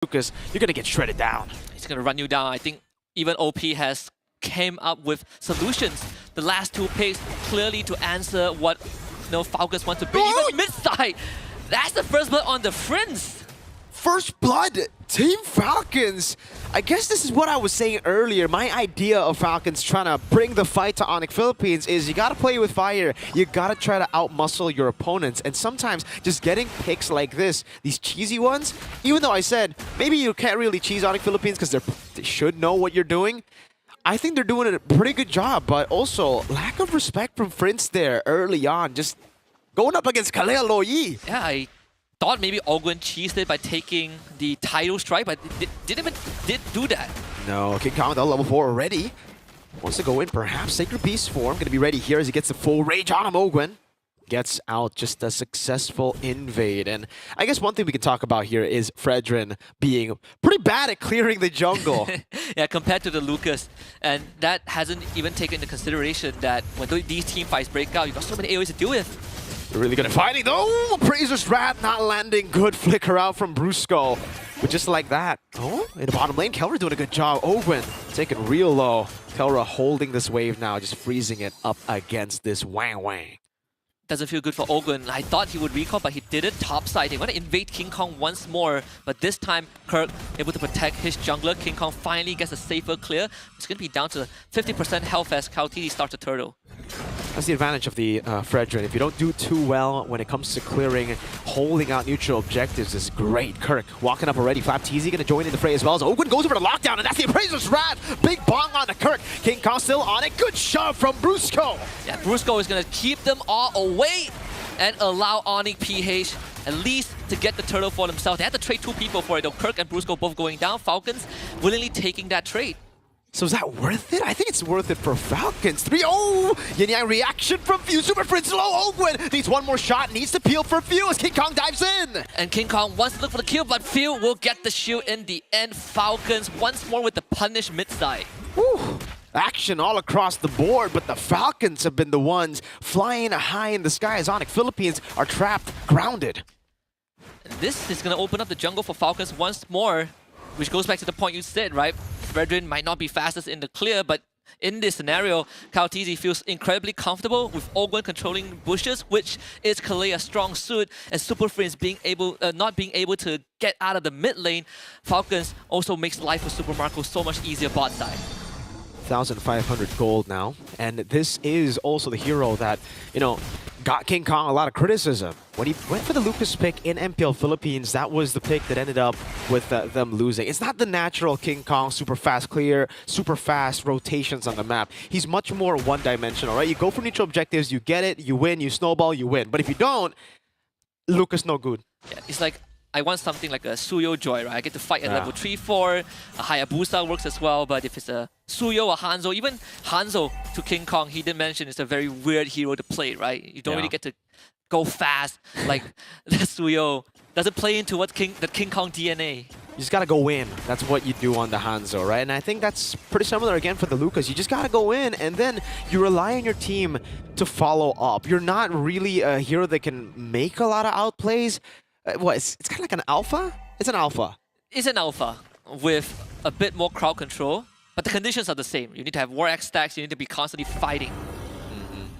Lucas, you're gonna get shredded down. He's gonna run you down. I think even OP has came up with solutions. The last two picks clearly to answer what Falcons want to be. Even mid-side. That's the first blood on the Prince. First blood, Team Falcons. I guess this is what I was saying earlier. My idea of Falcons trying to bring the fight to ONIC Philippines is you gotta play with fire. You gotta try to outmuscle your opponents. And sometimes just getting picks like this, these cheesy ones, even though I said maybe you can't really cheese ONIC Philippines because they should know what you're doing. I think they're doing a pretty good job, but also lack of respect from Prince there early on. Just going up against Kalea Loyi. Yeah, I thought maybe Ogwen cheesed it by taking the title strike, but didn't do that. No, King Kong with level 4 already. Wants to go in, perhaps. Sacred Beast form. Going to be ready here as he gets the full rage on him. Ogwen gets out, just a successful invade. And I guess one thing we can talk about here is Fredrin being pretty bad at clearing the jungle. Yeah, compared to the Lucas. And that hasn't even taken into consideration that when these team fights break out, you've got so many AoEs to deal with. They're really good at fighting though. Appraiser's Rat not landing. Good flicker out from Brusco. But just like that. Oh, in the bottom lane, Kelra doing a good job. Ogwen taking real low. Kelra holding this wave now, just freezing it up against this Wang Wang. Doesn't feel good for Ogwen. I thought he would recall, but he didn't. Topside. They want to invade King Kong once more, but this time Kirk able to protect his jungler. King Kong finally gets a safer clear. It's going to be down to 50% health as Kautini starts to turtle. That's the advantage of the Fredrin. If you don't do too well when it comes to clearing, holding out neutral objectives is great. Kirk walking up already. Flapteezy going to join in the fray as well. So Ogwen goes over to lockdown, and that's the Appraiser's Rat. Big bong on the Kirk. King Kong still on it. Good shove from Brusco. Yeah, Brusco is going to keep them all away and allow ONIC PH at least to get the turtle for themselves. They had to trade two people for it, though. Kirk and Brusco both going down. Falcons willingly taking that trade. So is that worth it? I think it's worth it for Falcons. 3-0! Yin Yang reaction from Few. Super Prince low. Ogwen needs one more shot. Needs to peel for Few as King Kong dives in. And King Kong wants to look for the kill, but Few will get the shield in the end. Falcons once more with the punish mid-side. Whew. Action all across the board, but the Falcons have been the ones flying high in the sky as ONIC Philippines are trapped, grounded. And this is going to open up the jungle for Falcons once more, which goes back to the point you said, right? Fredrin might not be fastest in the clear, but in this scenario, Kautini feels incredibly comfortable with Ogwen controlling bushes, which is Kalea's strong suit, and Super Prince being able, not being able to get out of the mid lane. Falcons also makes life for Super Marco so much easier bot side. 1,500 gold now, and this is also the hero that, got King Kong a lot of criticism. When he went for the Lucas pick in MPL Philippines, that was the pick that ended up with them losing. It's not the natural King Kong, super fast clear, super fast rotations on the map. He's much more one-dimensional, right? You go for neutral objectives, you get it, you win, you snowball, you win. But if you don't, Lucas no good. Yeah, it's like, I want something like a Suyo Joy, right? I get to fight at level 3-4. A Hayabusa works as well, but if it's a Suyo or Hanzo, even Hanzo to King Kong, he did mention it's a very weird hero to play, right? You don't really get to go fast like the Suyo. Doesn't play into what the King Kong DNA. You just gotta go in. That's what you do on the Hanzo, right? And I think that's pretty similar again for the Lucas. You just gotta go in, and then you rely on your team to follow up. You're not really a hero that can make a lot of outplays. It's kind of like an alpha? It's an alpha. It's an alpha with a bit more crowd control, but the conditions are the same. You need to have War X stacks, you need to be constantly fighting.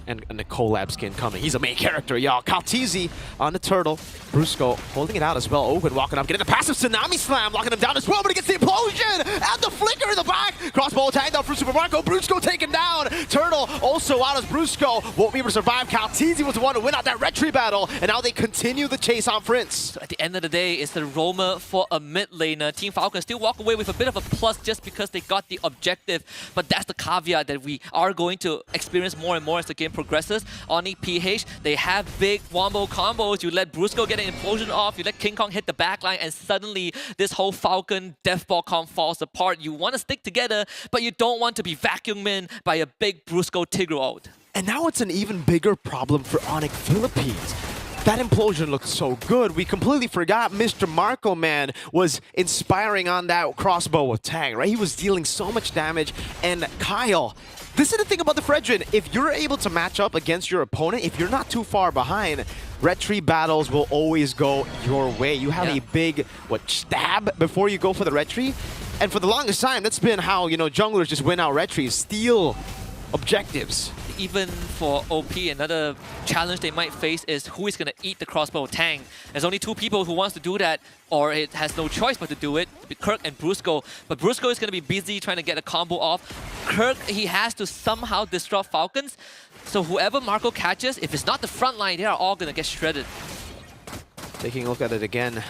And the collab skin coming. He's a main character, y'all. Kaltizi on the turtle. Brusco holding it out as well. Ogwen walking up, getting the passive Tsunami Slam, locking him down as well, but he gets the implosion! And the flicker in the back! Crossbow tagged out from Super Marco. Brusco taken down! Turtle also out as Brusco won't be able to survive. Kaltizi was the one to win out that retry battle, and now they continue the chase on Prince. So at the end of the day, it's the Roamer for a mid laner. Team Falcons still walk away with a bit of a plus just because they got the objective, but that's the caveat that we are going to experience more and more as the game progresses. ONIC PH, they have big wombo combos. You let Brusco get an implosion off, you let King Kong hit the backline, and suddenly this whole Falcon Deathball comp falls apart. You want to stick together, but you don't want to be vacuumed in by a big Brusco Tigreal ult. And now it's an even bigger problem for ONIC Philippines. That implosion looked so good. We completely forgot Mr. Marco, man, was inspiring on that crossbow attack, right? He was dealing so much damage. And Kyle, this is the thing about the Fredrin. If you're able to match up against your opponent, if you're not too far behind, red tree battles will always go your way. You have a big, stab before you go for the red tree. And for the longest time, that's been how, junglers just win out red trees, steal objectives. Even for OP, another challenge they might face is who is going to eat the crossbow tank. There's only two people who wants to do that, or it has no choice but to do it, Kirk and Brusco. But Brusco is going to be busy trying to get a combo off. Kirk, he has to somehow disrupt Falcons. So whoever Marco catches, if it's not the front line, they are all going to get shredded. Taking a look at it again.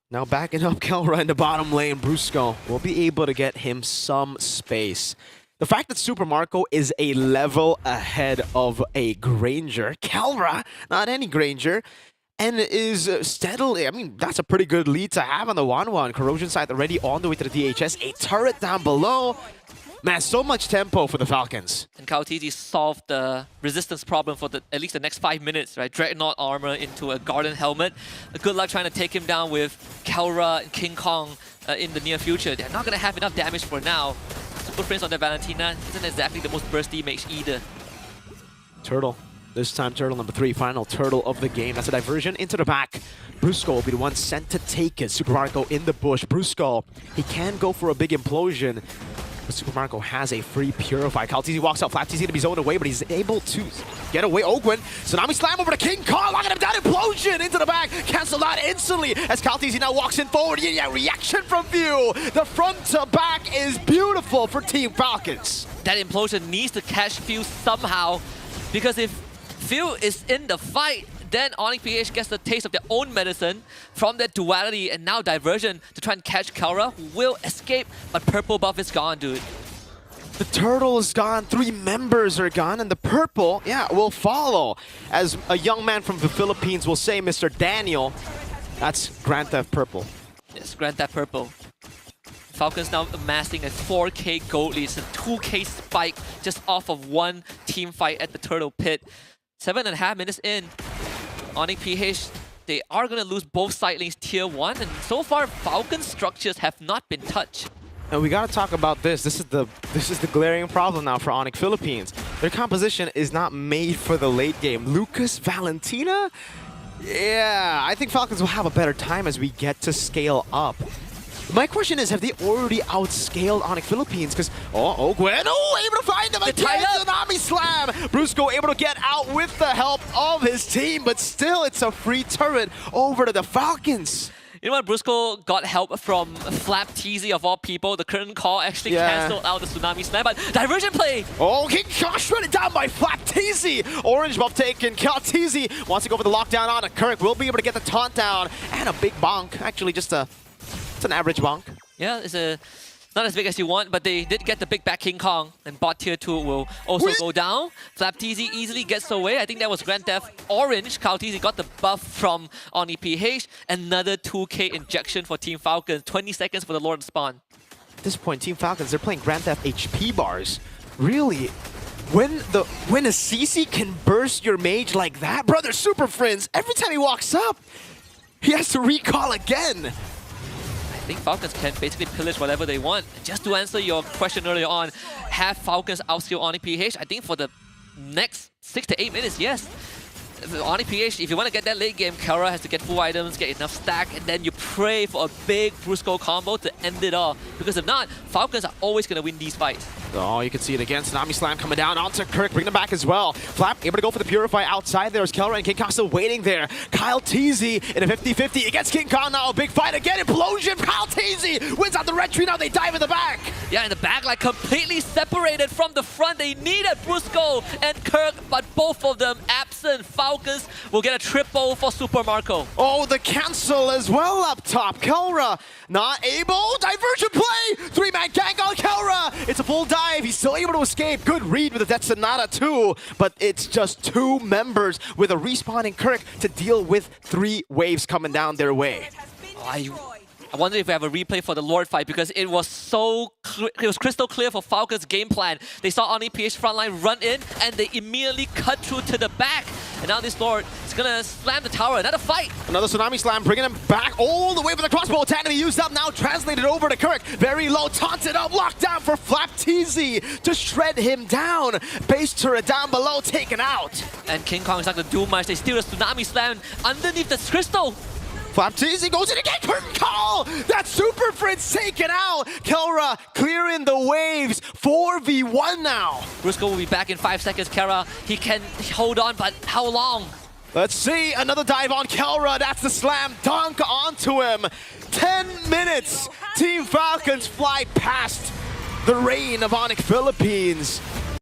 Now backing up Kelra in the bottom lane, Brusco will be able to get him some space. The fact that Super Marco is a level ahead of a Granger, Kelra, not any Granger, and is steadily, that's a pretty good lead to have on the 1-1. Corrosion side already on the way to the DHS, a turret down below. Man, so much tempo for the Falcons. And Kautiti solved the resistance problem for at least the next 5 minutes, right? Dreadnought armor into a Garden helmet. Good luck trying to take him down with Kelra and King Kong in the near future. They're not going to have enough damage for now. Super Prince on their Valentina isn't exactly the most bursty mage either. Turtle. This time Turtle number 3, final Turtle of the game. That's a diversion into the back. Brusco will be the one sent to take it. Super Marco in the bush. Brusco, he can go for a big implosion. But Super Marco has a free Purify. Kaltizi walks out. Flat TZ to be zoned away, but he's able to get away. Ogwin, Tsunami Slam over to King Kong, locking him down. Implosion into the back. Cancelled out instantly as Kaltizi now walks in forward. Yeah, reaction from View. The front to back is beautiful for Team Falcons. That implosion needs to catch View somehow, because if View is in the fight, then ONIC PH gets the taste of their own medicine from that duality, and now diversion to try and catch Kelra, who will escape, but purple buff is gone, dude. The turtle is gone, 3 members are gone, and the purple, will follow. As a young man from the Philippines will say, Mr. Daniel, that's Grand Theft Purple. Yes, Grand Theft Purple. Falcons now amassing a 4K gold lead, a 2K spike just off of one team fight at the Turtle Pit. 7.5 minutes in. ONIC PH, they are going to lose both side lanes tier 1, and so far Falcons structures have not been touched. And we got to talk about this. This is the glaring problem now for ONIC Philippines. Their composition is not made for the late game. Lucas Valentina? Yeah, I think Falcons will have a better time as we get to scale up. My question is, have they already outscaled ONIC Philippines? Because, Gwen, able to find them again, Tsunami Slam! Brusco able to get out with the help of his team, but still it's a free turret over to the Falcons. You know what, Brusco got help from Flap TZ of all people. The current call actually cancelled out the Tsunami Slam, but diversion play! Oh, King Kong shredded down by Flap TZ! Orange buff taken, Cal TZ wants to go for the lockdown on it. Kirk will be able to get the taunt down, and a big bonk. Actually, just it's an average bonk. Yeah, it's not as big as you want, but they did get the big back King Kong, and bot tier 2 will also go down. Flap TZ easily gets away. I think that was Grand Theft Orange. Kyle TZ got the buff from ONIC PH. Another 2K injection for Team Falcons. 20 seconds for the Lord Spawn. At this point, Team Falcons, they're playing Grand Theft HP bars. Really? When a CC can burst your mage like that, brother, Super Friends, every time he walks up, he has to recall again. I think Falcons can basically pillage whatever they want. Just to answer your question earlier on, have Falcons outscale ONIC PH? I think for the next 6 to 8 minutes, yes. ONIC PH, if you want to get that late game, Kelra has to get full items, get enough stack, and then you pray for a big Brusco combo to end it off. Because if not, Falcons are always going to win these fights. Oh, you can see it again. Tsunami Slam coming down onto Kirk, bringing him back as well. Flap able to go for the Purify outside there as Kelra and King Kong still waiting there. Kyle TZ in a 50-50 against King Kong now. A big fight again. Implosion. Kyle TZ wins out the red tree. Now they dive in the back. Yeah, in the back, like completely separated from the front. They needed Brusco and Kirk, but both of them absent. Falcons will get a triple for Super Marco. Oh, the cancel as well up top. Kelra not able. Diversion play. 3-man gang on Kelra. It's a full dive. He's still able to escape. Good read with the Death Sonata too, but it's just 2 members with a respawning Kirk to deal with 3 waves coming down their way. I wonder if we have a replay for the Lord fight, because it was it was crystal clear for Falcons' game plan. They saw ONIC PH frontline run in, and they immediately cut through to the back. And now this Lord is gonna slam the tower. Another fight. Another Tsunami Slam, bringing him back all the way for the crossbow attack to be used up. Now translated over to Kirk. Very low, taunted up, locked down for Flapteezy to shred him down. Base turret down below, taken out. And King Kong is not gonna do much. They steal the Tsunami Slam underneath the crystal. Flapteezy goes in again, curtain call! That Super Fritz taken out! Kelra clearing the waves, 4v1 now. Briscoe will be back in 5 seconds. Kara, he can hold on, but how long? Let's see, another dive on Kelra, that's the slam dunk onto him. 10 minutes, Team Falcons fly past the reign of ONIC Philippines.